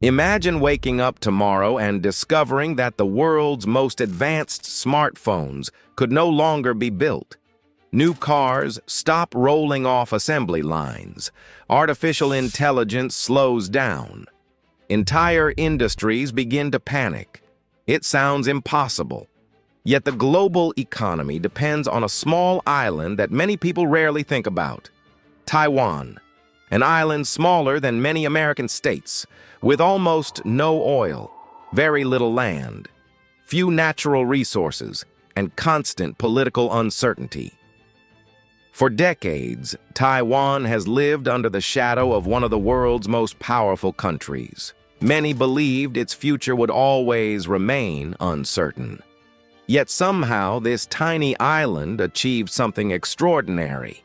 Imagine waking up tomorrow and discovering that the world's most advanced smartphones could no longer be built. New cars stop rolling off assembly lines. Artificial intelligence slows down. Entire industries begin to panic. It sounds impossible. Yet the global economy depends on a small island that many people rarely think about: Taiwan, an island smaller than many American states, with almost no oil, very little land, few natural resources, and constant political uncertainty. For decades, Taiwan has lived under the shadow of one of the world's most powerful countries. Many believed its future would always remain uncertain. Yet somehow this tiny island achieved something extraordinary.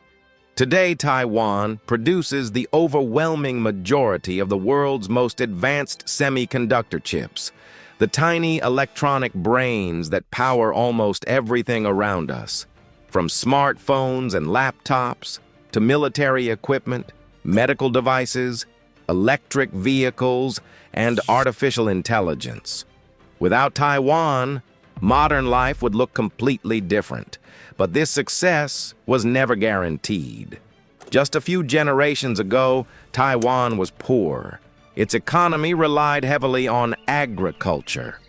Today, Taiwan produces the overwhelming majority of the world's most advanced semiconductor chips, the tiny electronic brains that power almost everything around us, from smartphones and laptops to military equipment, medical devices, electric vehicles, and artificial intelligence. Without Taiwan, modern life would look completely different. But this success was never guaranteed. Just a few generations ago, Taiwan was poor. Its economy relied heavily on agriculture.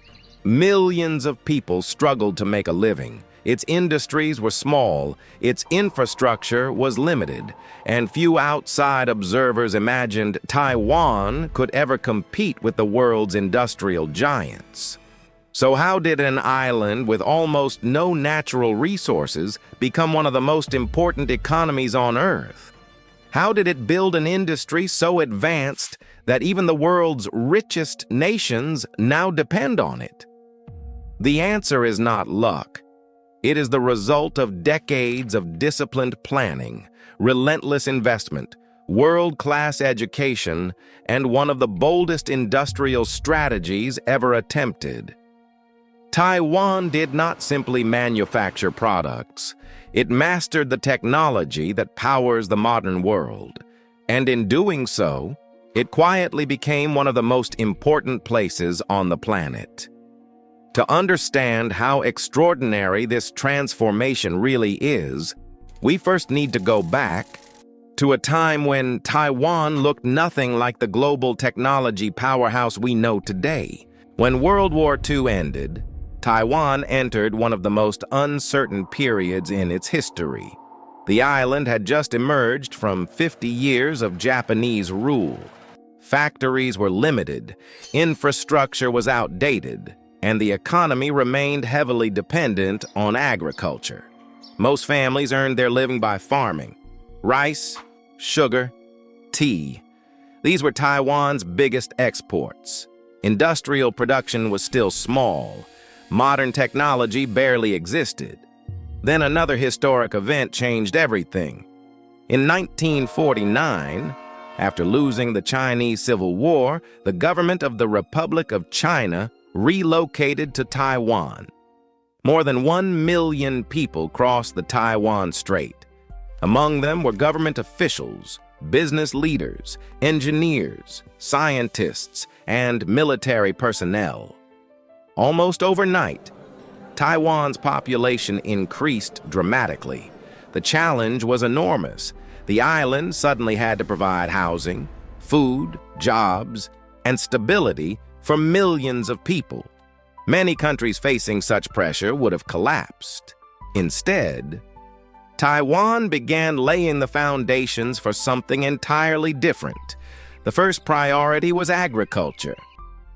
Millions of people struggled to make a living. Its industries were small, its infrastructure was limited, and few outside observers imagined Taiwan could ever compete with the world's industrial giants. So how did an island with almost no natural resources become one of the most important economies on Earth? How did it build an industry so advanced that even the world's richest nations now depend on it? The answer is not luck. It is the result of decades of disciplined planning, relentless investment, world-class education, and one of the boldest industrial strategies ever attempted. Taiwan did not simply manufacture products. It mastered the technology that powers the modern world. And in doing so, it quietly became one of the most important places on the planet. To understand how extraordinary this transformation really is, we first need to go back to a time when Taiwan looked nothing like the global technology powerhouse we know today. When World War II ended, Taiwan entered one of the most uncertain periods in its history. The island had just emerged from 50 years of Japanese rule. Factories were limited, infrastructure was outdated, and the economy remained heavily dependent on agriculture. Most families earned their living by farming: rice, sugar, tea. These were Taiwan's biggest exports. Industrial production was still small. Modern technology barely existed. Then another historic event changed everything. In 1949, after losing the Chinese Civil War, the government of the Republic of China relocated to Taiwan. More than 1 million people crossed the Taiwan Strait. Among them were government officials, business leaders, engineers, scientists, and military personnel. Almost overnight, Taiwan's population increased dramatically. The challenge was enormous. The island suddenly had to provide housing, food, jobs, and stability for millions of people. Many countries facing such pressure would have collapsed. Instead, Taiwan began laying the foundations for something entirely different. The first priority was agriculture.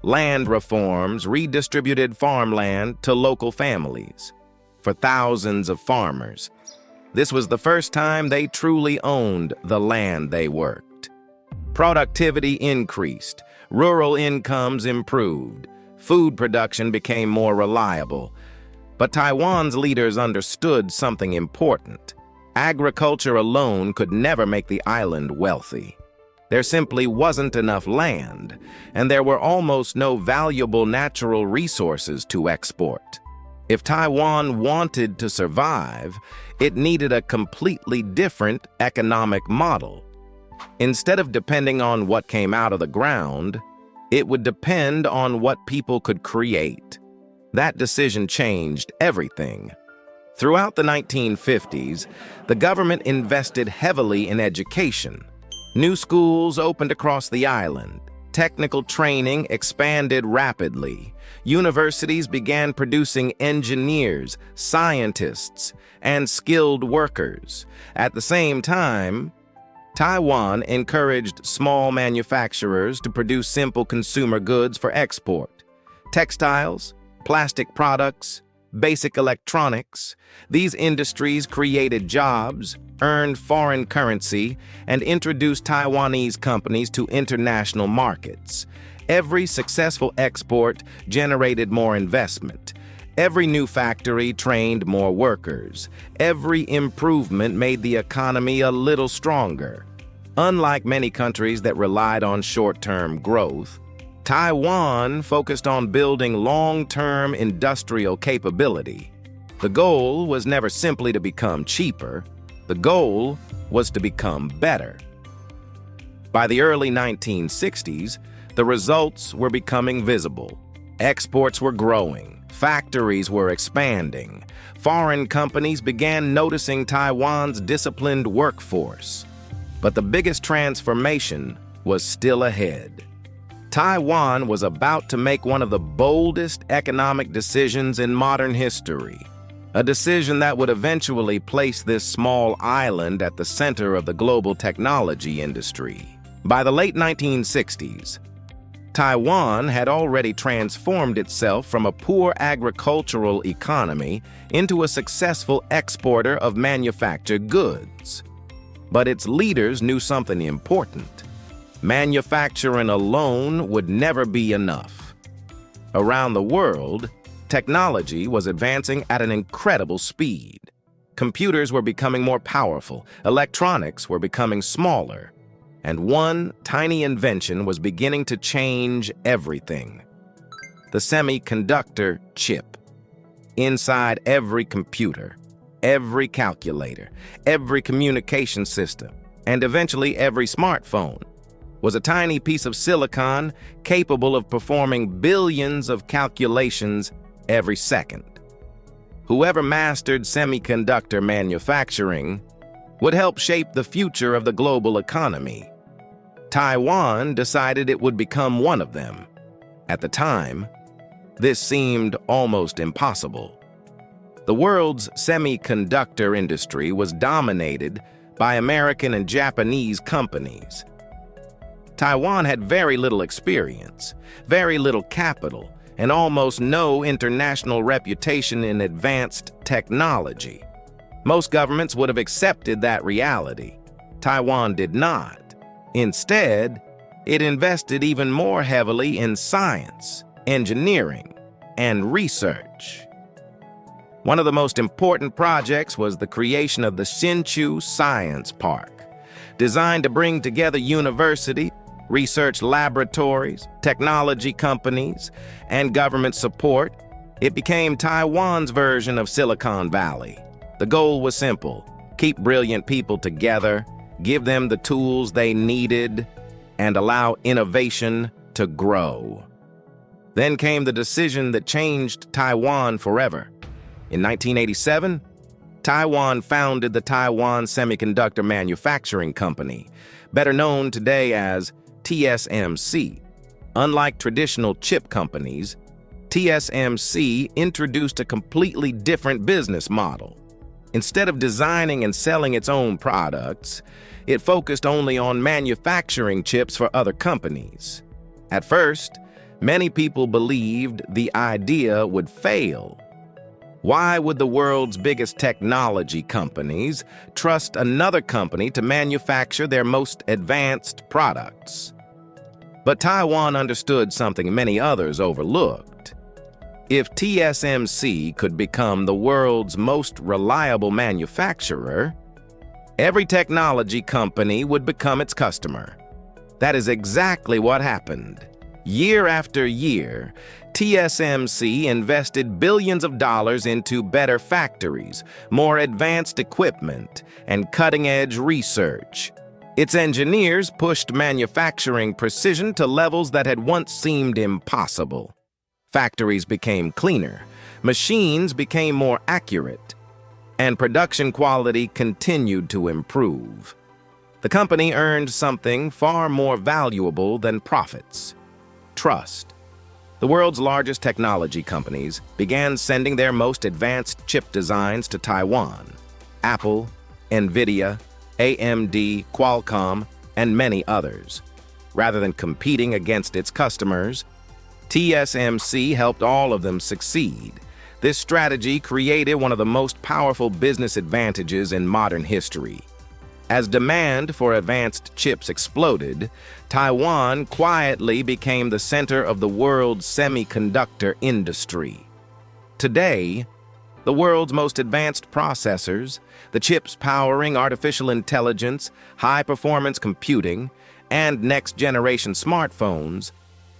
Land reforms redistributed farmland to local families. For thousands of farmers, this was the first time they truly owned the land they worked. Productivity increased, rural incomes improved, food production became more reliable. But Taiwan's leaders understood something important. Agriculture alone could never make the island wealthy. There simply wasn't enough land, and there were almost no valuable natural resources to export. If Taiwan wanted to survive, it needed a completely different economic model. Instead of depending on what came out of the ground, It would depend on what people could create. That decision changed everything. Throughout the 1950s, the government invested heavily in education. New schools opened across the island. Technical training expanded rapidly. Universities began producing engineers, scientists, and skilled workers. At the same time, Taiwan encouraged small manufacturers to produce simple consumer goods for export. Textiles, plastic products, basic electronics. These industries created jobs, earned foreign currency, and introduced Taiwanese companies to international markets. Every successful export generated more investment. Every new factory trained more workers. Every improvement made the economy a little stronger. Unlike many countries that relied on short-term growth, Taiwan focused on building long-term industrial capability. The goal was never simply to become cheaper. The goal was to become better. By the early 1960s, the results were becoming visible. Exports were growing. Factories were expanding. Foreign companies began noticing Taiwan's disciplined workforce. But the biggest transformation was still ahead. Taiwan was about to make one of the boldest economic decisions in modern history, a decision that would eventually place this small island at the center of the global technology industry. By the late 1960s, Taiwan had already transformed itself from a poor agricultural economy into a successful exporter of manufactured goods. But its leaders knew something important. Manufacturing alone would never be enough. Around the world, technology was advancing at an incredible speed. Computers were becoming more powerful, electronics were becoming smaller, and one tiny invention was beginning to change everything: the semiconductor chip. Inside every computer, every calculator, every communication system, and eventually every smartphone, was a tiny piece of silicon capable of performing billions of calculations every second. Whoever mastered semiconductor manufacturing would help shape the future of the global economy. Taiwan decided it would become one of them. At the time, this seemed almost impossible. The world's semiconductor industry was dominated by American and Japanese companies. Taiwan had very little experience, very little capital, and almost no international reputation in advanced technology. Most governments would have accepted that reality. Taiwan did not. Instead, it invested even more heavily in science, engineering, and research. One of the most important projects was the creation of the Hsinchu Science Park. Designed to bring together university, research laboratories, technology companies, and government support, it became Taiwan's version of Silicon Valley. The goal was simple: keep brilliant people together, give them the tools they needed, and allow innovation to grow. Then came the decision that changed Taiwan forever. In 1987, Taiwan founded the Taiwan Semiconductor Manufacturing Company, better known today as TSMC. Unlike traditional chip companies, TSMC introduced a completely different business model. Instead of designing and selling its own products, it focused only on manufacturing chips for other companies. At first, many people believed the idea would fail. Why would the world's biggest technology companies trust another company to manufacture their most advanced products? But Taiwan understood something many others overlooked. If TSMC could become the world's most reliable manufacturer, every technology company would become its customer. That is exactly what happened. Year after year, TSMC invested billions of dollars into better factories, more advanced equipment, and cutting-edge research. Its engineers pushed manufacturing precision to levels that had once seemed impossible. Factories became cleaner, machines became more accurate, and production quality continued to improve. The company earned something far more valuable than profits: trust. The world's largest technology companies began sending their most advanced chip designs to Taiwan. Apple, NVIDIA, AMD, Qualcomm, and many others. Rather than competing against its customers, TSMC helped all of them succeed. This strategy created one of the most powerful business advantages in modern history. As demand for advanced chips exploded, Taiwan quietly became the center of the world's semiconductor industry. Today, the world's most advanced processors, the chips powering artificial intelligence, high-performance computing, and next-generation smartphones,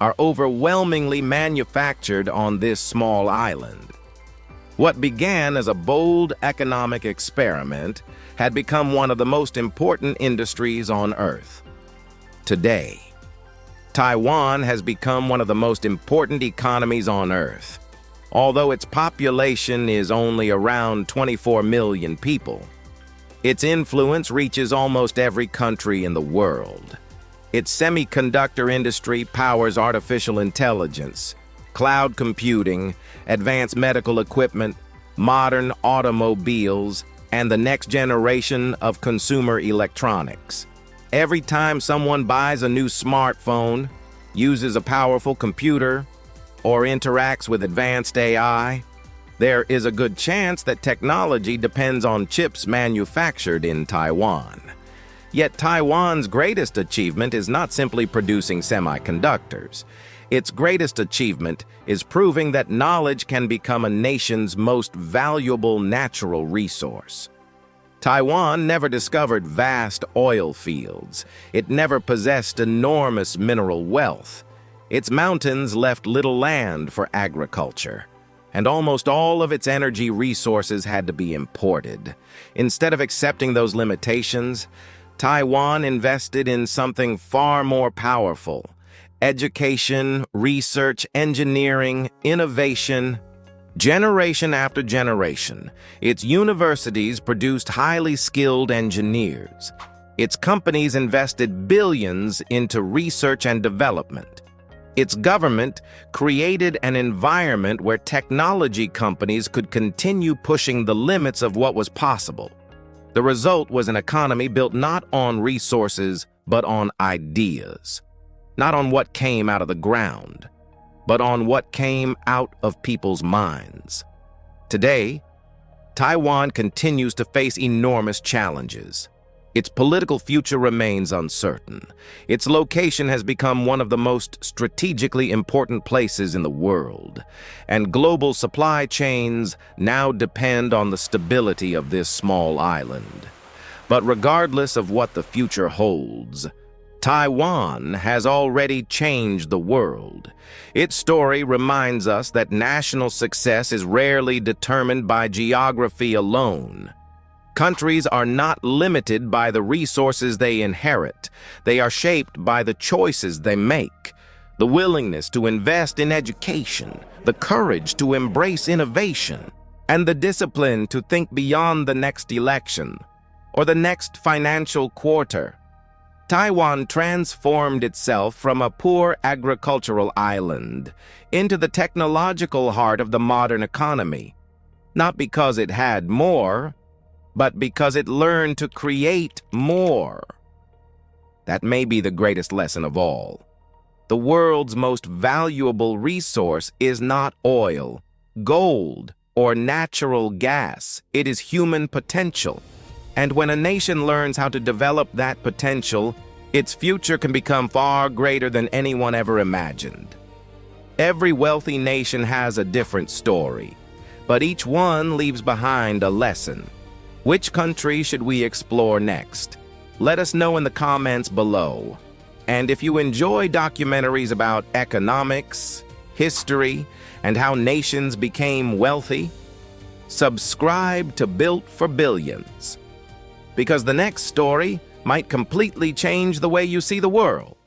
are overwhelmingly manufactured on this small island. What began as a bold economic experiment had become one of the most important industries on Earth. Today, Taiwan has become one of the most important economies on Earth. Although its population is only around 24 million people, its influence reaches almost every country in the world. Its semiconductor industry powers artificial intelligence, cloud computing, advanced medical equipment, modern automobiles, and the next generation of consumer electronics. Every time someone buys a new smartphone, uses a powerful computer, or interacts with advanced AI, there is a good chance that technology depends on chips manufactured in Taiwan. Yet Taiwan's greatest achievement is not simply producing semiconductors. Its greatest achievement is proving that knowledge can become a nation's most valuable natural resource. Taiwan never discovered vast oil fields. It never possessed enormous mineral wealth. Its mountains left little land for agriculture, and almost all of its energy resources had to be imported. Instead of accepting those limitations, Taiwan invested in something far more powerful: education, research, engineering, innovation. Generation after generation, its universities produced highly skilled engineers. Its companies invested billions into research and development. Its government created an environment where technology companies could continue pushing the limits of what was possible. The result was an economy built not on resources, but on ideas. Not on what came out of the ground, but on what came out of people's minds. Today, Taiwan continues to face enormous challenges. Its political future remains uncertain. Its location has become one of the most strategically important places in the world, and global supply chains now depend on the stability of this small island. But regardless of what the future holds, Taiwan has already changed the world. Its story reminds us that national success is rarely determined by geography alone. Countries are not limited by the resources they inherit. They are shaped by the choices they make. The willingness to invest in education, the courage to embrace innovation, and the discipline to think beyond the next election or the next financial quarter. Taiwan transformed itself from a poor agricultural island into the technological heart of the modern economy, not because it had more, but because it learned to create more. That may be the greatest lesson of all. The world's most valuable resource is not oil, gold, or natural gas. It is human potential. And when a nation learns how to develop that potential, its future can become far greater than anyone ever imagined. Every wealthy nation has a different story, but each one leaves behind a lesson. Which country should we explore next? Let us know in the comments below. And if you enjoy documentaries about economics, history, and how nations became wealthy, subscribe to Built for Billions, because the next story might completely change the way you see the world.